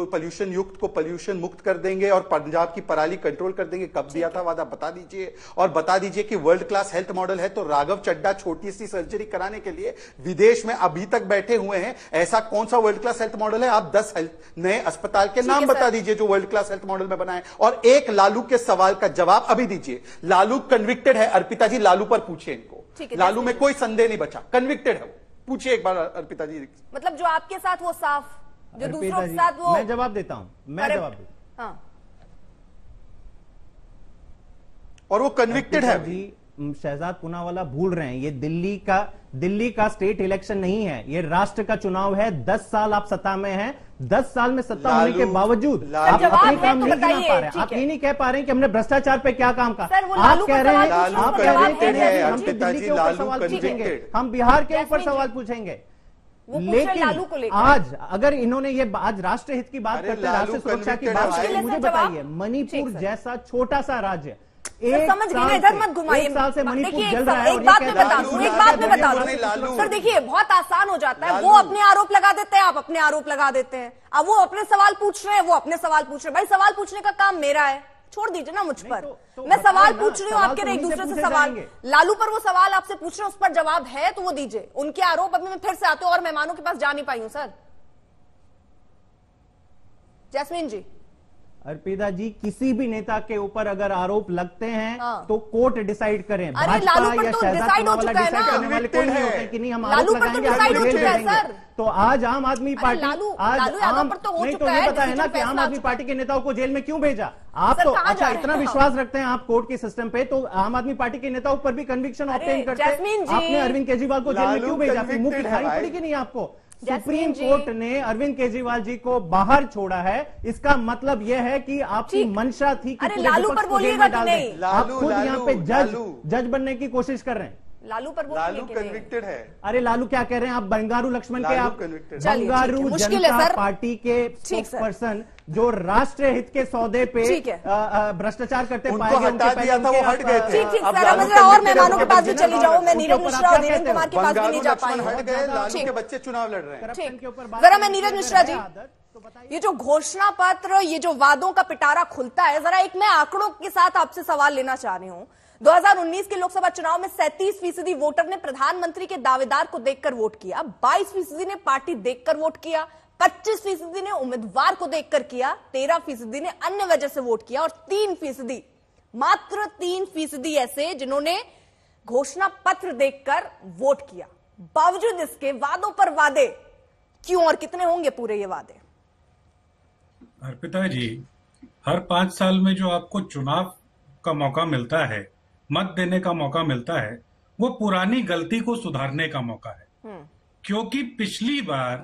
Pollution युक्त को pollution मुक्त कर देंगे और पंजाब की पराली कंट्रोल कर देंगे। कब दिया था वादा, बता दीजिए। और बता दीजिए कि वर्ल्ड क्लास हेल्थ मॉडल है तो राघव चड्डा छोटी सी सर्जरी कराने के लिए विदेश में अभी तक बैठे हुए हैं। ऐसा कौन सा वर्ल्ड क्लास हेल्थ मॉडल है? आप 10 नए अस्पताल के नाम बता दीजिए जो वर्ल्ड क्लास हेल्थ मॉडल में बनाए। और एक लालू के सवाल का जवाब अभी दीजिए। लालू कन्विक्टेड है, अर्पिता जी लालू पर पूछिए इनको। लालू में कोई संदेह नहीं बचा, कन्विक्टेड है वो। पूछिए एक बार अर्पिता जी। मतलब जो आपके साथ वो साफ, जो दूसरों के साथ वो। मैं जवाब देता हूं, मैं जवाब देता हूं। और वो कन्विक्टेड है जी। शहजाद पूनावाला भूल रहे हैं, ये दिल्ली का स्टेट इलेक्शन नहीं है, ये राष्ट्र का चुनाव है। 10 साल आप सत्ता में हैं, 10 साल में सत्ता होने के बावजूद आप अपने काम नहीं गिना पा रहे हैं। आप ये नहीं कह पा रहे हैं कि हमने भ्रष्टाचार पे क्या काम कहा। आप कह रहे हैं हम दिल्ली के ऊपर सवाल पूछेंगे, हम बिहार के ऊपर सवाल पूछेंगे। लेकिन आज अगर इन्होंने ये आज राष्ट्र हित की बात करते हैं, राष्ट्रीय सुरक्षा की बात करते हैं, मुझे बताइए मणिपुर जैसा छोटा सा राज्य समझ गए, इधर मत घुमाइए। साल से मणिपुर जल रहा है। एक बात में बता दूं, सर देखिए बहुत आसान हो जाता है। वो अपने आरोप लगा देते हैं, आप अपने आरोप लगा देते हैं। अब वो अपने सवाल पूछ रहे हैं, वो अपने सवाल पूछ रहे हैं। भाई सवाल पूछने का काम मेरा है, छोड़ दीजिए ना मुझ पर। मैं सवाल पूछ रही हूँ, आप कह रहे एक दूसरे से सवाल। लालू पर वो सवाल आपसे पूछ रहे हैं, उस पर जवाब है तो वो दीजिए। उनके आरोप अभी मैं फिर से आते हो और मेहमानों के पास जा नहीं पाई हूं। सर जैस्मीन जी। अर्पिता जी, किसी भी नेता के ऊपर अगर आरोप लगते हैं तो कोर्ट डिसाइड करें। भाजपा या शहजाद पूनावाला डिसाइड करने वाले कोई नहीं होते कि नहीं हम आरोप लगाएंगे, हम जेल भेजेंगे। तो आज आम आदमी पार्टी आज आम नहीं तो ये पता है ना कि आम आदमी पार्टी के नेताओं को जेल में क्यों भेजा। आप तो अच्छा इतना विश्वास रखते हैं आप कोर्ट के सिस्टम पे, तो आम आदमी पार्टी के नेताओं पर भी कन्विक्शन ऑब्टेन करते हैं। आपने अरविंद केजरीवाल को जेल में क्यों भेजा? फिर मुंह दिखाई पड़ी कि नहीं आपको? सुप्रीम कोर्ट ने अरविंद केजरीवाल जी को बाहर छोड़ा है, इसका मतलब यह है कि आपकी मंशा थी कि लालू पर बोलिएगा कि नहीं? आप खुद यहाँ पे जज बनने की कोशिश कर रहे हैं। लालू पर लालू कन्विक्टेड है। अरे लालू क्या कह रहे हैं आप? बंगारू लक्ष्मण के आप बंगारू जनता पार्टी के स्पोक्सपर्सन जो राष्ट्रीय हित के सौदे पे भ्रष्टाचार करते पाए गए, हटा दिया था, वो हट गए थे। और मेहमानों के पास भी चली जाओ। मैं नीरज मिश्रा और वीरेंद्र कुमार के पास भी नहीं जा पाई। हट गए, लालू के बच्चे चुनाव लड़ रहे हैं। जरा मैं नीरज मिश्रा जी, ये जो घोषणा पत्र, ये जो वादों का पिटारा खुलता है, जरा एक मैं आंकड़ों के साथ आपसे सवाल लेना चाह रही हूं। 2019 के लोकसभा चुनाव में 37% वोटर ने प्रधानमंत्री के दावेदार को देखकर वोट किया, 22% ने पार्टी देखकर वोट किया, 25% ने उम्मीदवार को देखकर किया, 13% ने अन्य वजह से वोट किया और 3%, मात्र 3% ऐसे जिन्होंने घोषणा पत्र देखकर वोट किया। बावजूद इसके वादों पर वादे क्यों और कितने होंगे पूरे ये वादे? अर्पिता जी, हर 5 साल में जो आपको चुनाव का मौका मिलता है, मत देने का मौका मिलता है, वो पुरानी गलती को सुधारने का मौका है। क्योंकि पिछली बार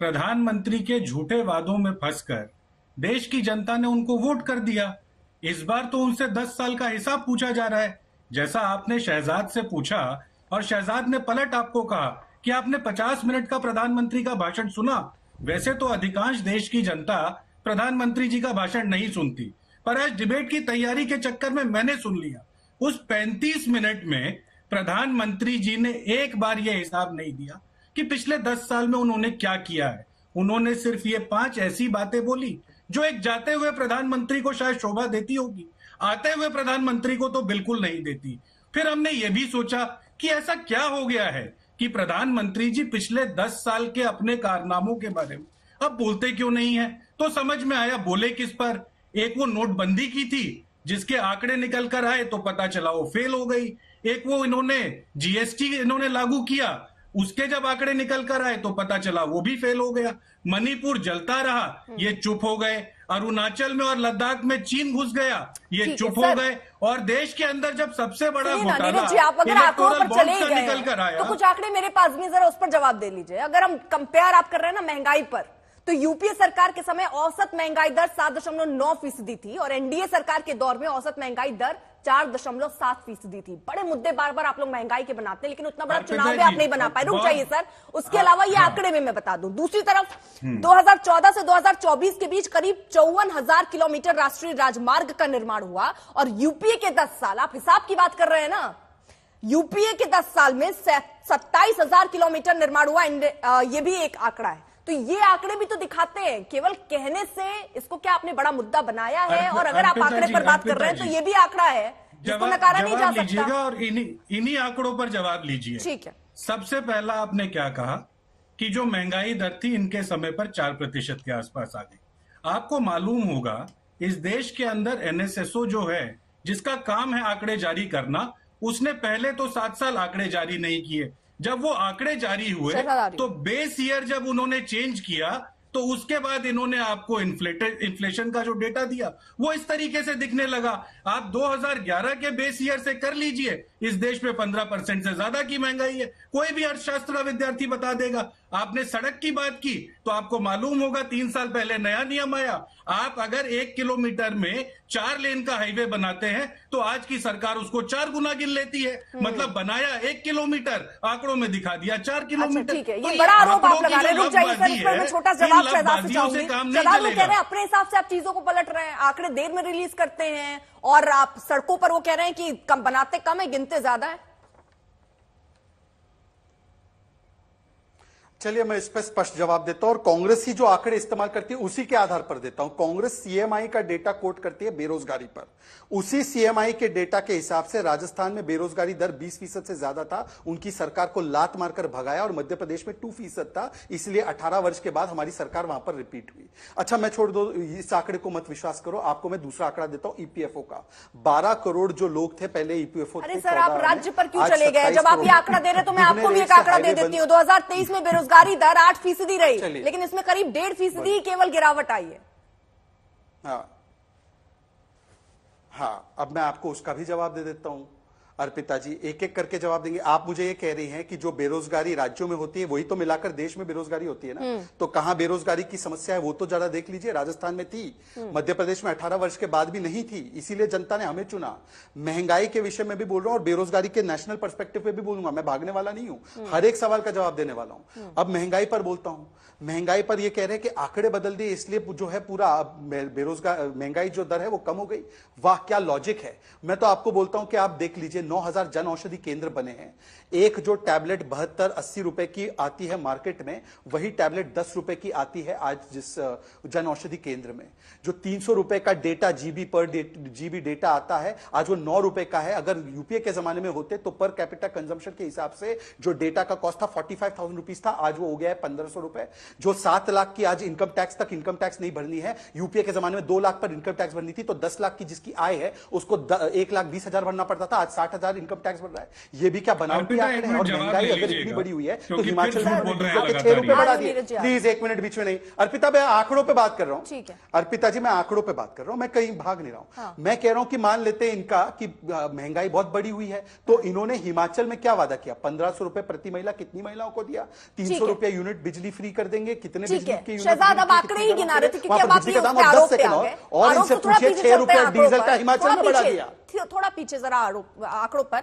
प्रधानमंत्री के झूठे वादों में फंसकर देश की जनता ने उनको वोट कर दिया। इस बार तो उनसे 10 साल का हिसाब पूछा जा रहा है, जैसा आपने शहजाद से पूछा और शहजाद ने पलट आपको कहा कि आपने 50 मिनट का प्रधानमंत्री का भाषण सुना। वैसे तो अधिकांश देश की जनता प्रधानमंत्री जी का भाषण नहीं सुनती, पर आज डिबेट की तैयारी के चक्कर में मैंने सुन लिया। उस 35 मिनट में प्रधानमंत्री जी ने एक बार यह हिसाब नहीं दिया कि पिछले 10 साल में उन्होंने क्या किया है। उन्होंने सिर्फ ये 5 ऐसी बातें बोली जो एक जाते हुए प्रधानमंत्री को शायद शोभा देती होगी, आते हुए प्रधानमंत्री को तो बिल्कुल नहीं देती। फिर हमने ये भी सोचा कि ऐसा क्या हो गया है कि प्रधानमंत्री जी पिछले 10 साल के अपने कारनामों के बारे में अब बोलते क्यों नहीं है। तो समझ में आया बोले किस पर। एक वो नोटबंदी की थी जिसके आंकड़े निकल कर आए तो पता चला वो फेल हो गई। एक वो इन्होंने जीएसटी इन्होंने लागू किया, उसके जब आंकड़े निकल कर आए तो पता चला वो भी फेल हो गया। मणिपुर जलता रहा, ये चुप हो गए। अरुणाचल में और लद्दाख में चीन घुस गया, ये चुप हो गए। और देश के अंदर जब सबसे बड़ा घोटाला इलेक्टोरल बॉन्ड्स का निकल कर आया, तो कुछ आंकड़े मेरे पास भी, जरा उस पर जवाब दे लीजिए। अगर हम कंपेयर आप कर रहे हैं ना महंगाई पर, तो यूपीए सरकार के समय औसत महंगाई दर 7.9% थी और एनडीए सरकार के दौर में औसत महंगाई दर 4.7% थी। बड़े मुद्दे बार बार आप लोग महंगाई के बनाते हैं, लेकिन उतना बड़ा चुनाव भी आप नहीं बना पाए। रुक जाइए सर, उसके अलावा ये आंकड़े में मैं बता दूं। दूसरी तरफ 2014 से 2024 के बीच करीब 54,000 किलोमीटर राष्ट्रीय राजमार्ग का निर्माण हुआ और यूपीए के 10 साल, आप हिसाब की बात कर रहे हैं ना, यूपीए के 10 साल में 27,000 किलोमीटर निर्माण हुआ। ये भी एक आंकड़ा है। तो ये आंकड़े भी तो दिखाते हैं, केवल कहने से इसको क्या आपने बड़ा मुद्दा बनाया है? और अगर आप आंकड़े पर बात कर रहे हैं तो ये भी आंकड़ा है जिसको नकारा नहीं जा सकता। और इन्हीं आंकड़ों पर जवाब लीजिए। ठीक है। सबसे पहला आपने क्या कहा कि जो महंगाई दर थी इनके समय पर 4% के आसपास आ गई। आपको मालूम होगा इस देश के अंदर एनएसएसओ जो है, जिसका काम है आंकड़े जारी करना, उसने पहले तो 7 साल आंकड़े जारी नहीं किए। जब वो आंकड़े जारी हुए तो बेस ईयर जब उन्होंने चेंज किया तो उसके बाद इन्होंने आपको इन्फ्लेशन का जो डेटा दिया वो इस तरीके से दिखने लगा। आप 2011 के बेस ईयर से कर लीजिए, इस देश में 15% से ज्यादा की महंगाई है। कोई भी अर्थशास्त्र का विद्यार्थी बता देगा। आपने सड़क की बात की तो आपको मालूम होगा 3 साल पहले नया नियम आया, आप अगर 1 किलोमीटर में 4 लेन का हाईवे बनाते हैं तो आज की सरकार उसको 4 गुना गिन लेती है। मतलब बनाया 1 किलोमीटर, आंकड़ों में दिखा दिया 4 किलोमीटर। ठीक है, ये बड़ा आरोप आप लगा रहे हैं। रुक जाइए सर, इस पर मैं छोटा जवाब शहजाद से चाहूंगी। शहजाद वो कह रहे हैं अपने हिसाब से आप चीजों को पलट रहे हैं, आंकड़े देर में रिलीज करते हैं, और आप सड़कों पर वो कह रहे हैं कि कम बनाते कम है, गिनते ज्यादा है। चलिए मैं इस पर स्पष्ट जवाब देता हूं, और कांग्रेस ही जो आंकड़े इस्तेमाल करती है उसी के आधार पर देता हूं। कांग्रेस सीएमआई का डेटा कोट करती है बेरोजगारी पर। उसी सीएमआई के डेटा के हिसाब से राजस्थान में बेरोजगारी दर 20% से ज्यादा था, उनकी सरकार को लात मारकर भगाया, और मध्य प्रदेश में 2% था, इसलिए 18 वर्ष के बाद हमारी सरकार वहां पर रिपीट हुई। अच्छा मैं छोड़ दो, इस आंकड़े को मत विश्वास करो, आपको मैं दूसरा आंकड़ा देता हूं ईपीएफओ का। 12 करोड़ जो लोग थे पहले ईपीएफओ। अरे सर आप राज्य पर क्यों चले गए? जब आप ये आंकड़ा दे रहे तो मैं आपको भी एक आंकड़ा दे देती हूँ। 2023 में बेरोजगारी दर 8% रही, लेकिन इसमें करीब 1.5% केवल गिरावट आई है। हाँ, अब मैं आपको उसका भी जवाब दे देता हूं। अर्पिता जी एक एक करके जवाब देंगे। आप मुझे ये कह रही हैं कि जो बेरोजगारी राज्यों में होती है वही तो मिलाकर देश में बेरोजगारी होती है ना, तो कहां बेरोजगारी की समस्या है वो तो जरा देख लीजिए। राजस्थान में थी, मध्य प्रदेश में 18 वर्ष के बाद भी नहीं थी, इसीलिए जनता ने हमें चुना। महंगाई के विषय में भी बोल रहा हूं और बेरोजगारी के नेशनल पर्सपेक्टिव पे भी बोलूंगा, मैं भागने वाला नहीं हूं, हर एक सवाल का जवाब देने वाला हूं। अब महंगाई पर बोलता हूं। महंगाई पर ये कह रहे हैं कि आंकड़े बदल दिए इसलिए जो है पूरा बेरोजगार महंगाई जो दर है वो कम हो गई। वाह क्या लॉजिक है। मैं तो आपको बोलता हूं कि आप देख लीजिए 9000 जन औषधि केंद्र बने हैं। एक जो टैबलेट 72-80 रुपए की आती है मार्केट में, वही टैबलेट 10 रुपए की आती है आज जिस जन औषधि केंद्र में। जो 300 रुपए का डेटा जीबी डेटा आता है आज वो 9 रुपए का है। अगर यूपीए के जमाने में होते तो पर कैपिटा कंजम्पशन के हिसाब से जो डेटा का कॉस्ट था 45,000 रुपीज था, आज वो हो गया है 1500 रुपए। जो 7 लाख की आज इनकम टैक्स तक इनकम टैक्स नहीं भरनी है, यूपीए के जमाने में 2 लाख पर इनकम टैक्स भरनी थी, तो 10 लाख की जिसकी आय है उसको 1,20,000 भरना पड़ता था, आज 60,000 इनकम टैक्स भर रहा है। ये भी क्या बनावटी आंकड़े हैं? और महंगाई अगर इतनी बड़ी हुई है तो हिमाचल में 6 रुपए बढ़ा दिए। प्लीज 1 मिनट बीच में नहीं। अर्पिता मैं आंकड़ों पे बात कर रहा हूं। अर्पिता जी मैं आंकड़ों पे बात कर रहा हूं, मैं कहीं भाग नहीं रहा हूं। हाँ। मैं कह रहा हूं कि मान लेते हैं इनका कि महंगाई बहुत बड़ी हुई है, तो इन्होंने हिमाचल में क्या वादा किया? 1500 रुपए प्रति महिला कितनी महिलाओं को दिया? 300 रुपए यूनिट बिजली फ्री कर देंगे। कितने बिजली के यूनिट? शहजाद अब आंकड़े ही गिना रहे थे क्योंकि अब आप ये आरोप पे आ गए। और इनसे पूछिए 6 रुपए डीजल का हिमाचल में बढ़ा दिया। थोड़ा पीछे जरा आंकड़ों पर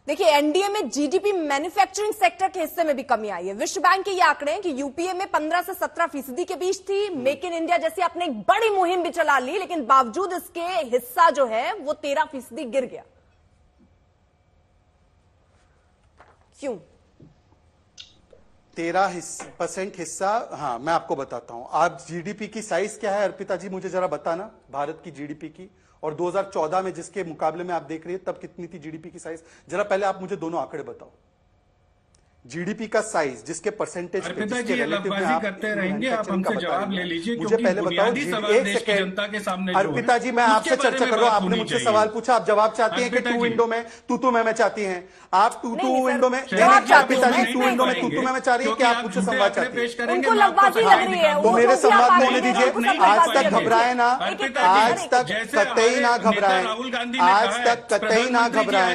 देखिए। एनडीए में जीडीपी मैन्युफैक्चरिंग सेक्टर के हिस्से में भी कमी आई है। विश्व बैंक के ये आंकड़े हैं कि यूपीए में 15 से 17% के बीच थी। मेक इन इंडिया जैसी आपने एक बड़ी मुहिम भी चला ली, लेकिन बावजूद इसके हिस्सा जो है वो 13% गिर गया। क्यों? 13% हिस्सा। हाँ मैं आपको बताता हूं। आप जीडीपी की साइज क्या है अर्पिता जी मुझे जरा बताना, भारत की जीडीपी की, और 2014 में जिसके मुकाबले में आप देख रही है तब कितनी थी जीडीपी की साइज? जरा पहले आप मुझे दोनों आंकड़े बताओ। जीडीपी का साइज जिसके परसेंटेज पे जिसके रिलेटिव में आप करते रहेंगे, आप हमसे जवाब ले लीजिए। मुझे पहले बताओ, एक सेकंड अर्पिता जी मैं आपसे चर्चा कर रहा हूं। आपने मुझसे सवाल पूछा, आप जवाब चाहती हैं कि टू विंडो में तू मैं चाहती हैं आप? टू विंडो में अर्पिता जी टू विंडो में तू मैं चाह रही है कि आप मुझसे संवाद चाहती हैं? तो मेरे संवाद को होने दीजिए। आज तक घबराए ना, आज तक कतई ना घबराए, आज तक कतई ना घबराए,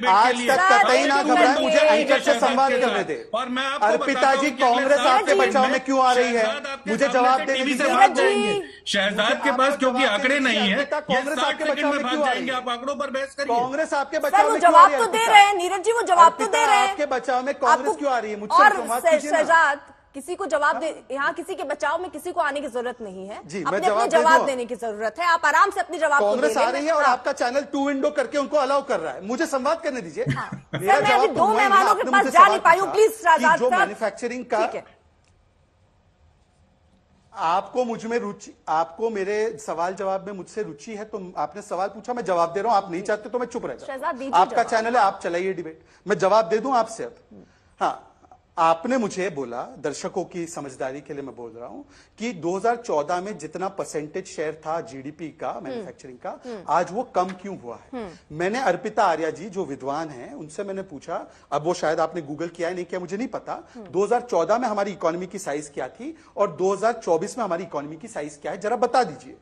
आज तक कतई ना घबराए। मुझे एंकर से संवाद करने दे। और मैं अर्पिता जी कांग्रेस आपके बचाव में क्यों आ रही है? मुझे जवाब देने दीजिए। शहजाद के पास क्योंकि आंकड़े नहीं है, कांग्रेस आपके बचाव में क्यों आ रही है? आप आंकड़ों पर बहस करिए। कांग्रेस आपके बचाव में जवाब तो दे रहे हैं नीरज जी, वो जवाब तो दे रहे हैं। आपके बचाव में कांग्रेस क्यों आ रही है? मुझसे संवाद कीजिए ना। शहजाद किसी को जवाब दे, यहाँ किसी के बचाव में किसी को आने की जरूरत नहीं है। जी, अपने जवाब देने की जरूरत है। आप आराम से अपनी जवाब कांग्रेस आ रही है और आपका चैनल टू विंडो करके उनको अलाउ कर रहा है। मुझे संवाद करने दीजिए। मेरा जवाब 2 मेहमानों के पास जा नहीं पाई हूं, प्लीज। जो मैन्युफैक्चरिंग का आपको मुझ में रुचि, आपको मेरे सवाल जवाब में मुझसे रुचि है तो आपने सवाल पूछा, मैं जवाब दे रहा हूं। आप नहीं चाहते तो मैं चुप रह जाऊं। आपका चैनल है, आप चलाइए डिबेट, मैं जवाब दे दूं आपसे। अब हाँ, आपने मुझे बोला, दर्शकों की समझदारी के लिए मैं बोल रहा हूं कि 2014 में जितना परसेंटेज शेयर था जीडीपी का, मैन्युफैक्चरिंग का, आज वो कम क्यों हुआ है। मैंने अर्पिता आर्या जी जो विद्वान हैं उनसे मैंने पूछा, अब वो शायद आपने गूगल किया है नहीं किया मुझे नहीं पता, 2014 में हमारी इकोनॉमी की साइज क्या थी और 2024 में हमारी इकोनॉमी की साइज क्या है, जरा बता दीजिए।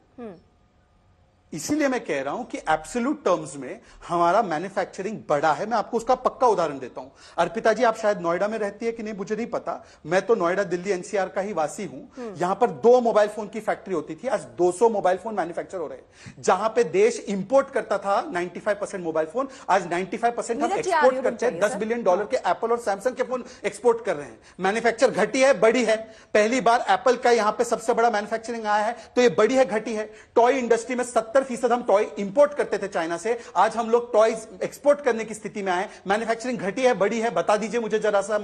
इसीलिए मैं कह रहा हूं कि एब्सोल्यूट टर्म्स में हमारा मैन्युफैक्चरिंग बड़ा है। मैं आपको उसका पक्का उदाहरण देता हूं। अर्पिता जी आप शायद नोएडा में रहती है कि नहीं मुझे नहीं पता, मैं तो नोएडा दिल्ली एनसीआर का ही वासी हूं। यहां पर 2 मोबाइल फोन की फैक्ट्री होती थी, आज 200 मोबाइल फोन मैन्युफैक्चर हो रहे हैं। जहां पे देश इंपोर्ट करता था 95% मोबाइल फोन, आज 95% हम एक्सपोर्ट करते हैं। $10 बिलियन के एप्पल और सैमसंग के फोन एक्सपोर्ट कर रहे हैं। मैन्युफैक्चर घटी है बड़ी है, पहली बार एप्पल का यहां पे सबसे बड़ा मैन्युफैक्चरिंग आया है, तो ये बड़ी है घटी है। टॉय इंडस्ट्री में 70% हम टॉय इंपोर्ट करते थे चाइना से, आज हम लोग टॉयज एक्सपोर्ट करने की स्थिति में आए। मैन्युफैक्चरिंग घटी है बड़ी है, बता दीजिए मुझे जरा सा,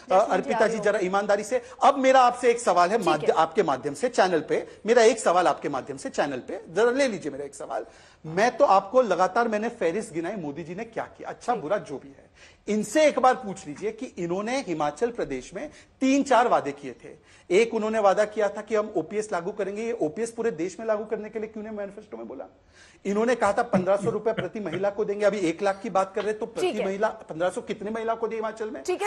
अर्पिता जी जरा ईमानदारी से। अब मेरा आपसे एक सवाल है आपके माध्यम से चैनल पे, मेरा एक सवाल आपके माध्यम से चैनल पे, जरा ले लीजिए मेरा एक सवाल। मैं तो आपको लगातार मैंने फेरिस गिनाई मोदी जी ने क्या किया, अच्छा बुरा जो भी है। इनसे एक बार पूछ लीजिए कि इन्होंने हिमाचल प्रदेश में 3-4 वादे किए थे। एक उन्होंने वादा किया था कि हम ओपीएस लागू करेंगे। ये ओपीएस पूरे देश में लागू करने के लिए क्यों ने मैनिफेस्टो में बोला। इन्होंने कहा था 1500 रुपए प्रति महिला को देंगे, अभी 1 लाख की बात कर रहे तो प्रति महिला 1500 कितने महिला को दिए हिमाचल में।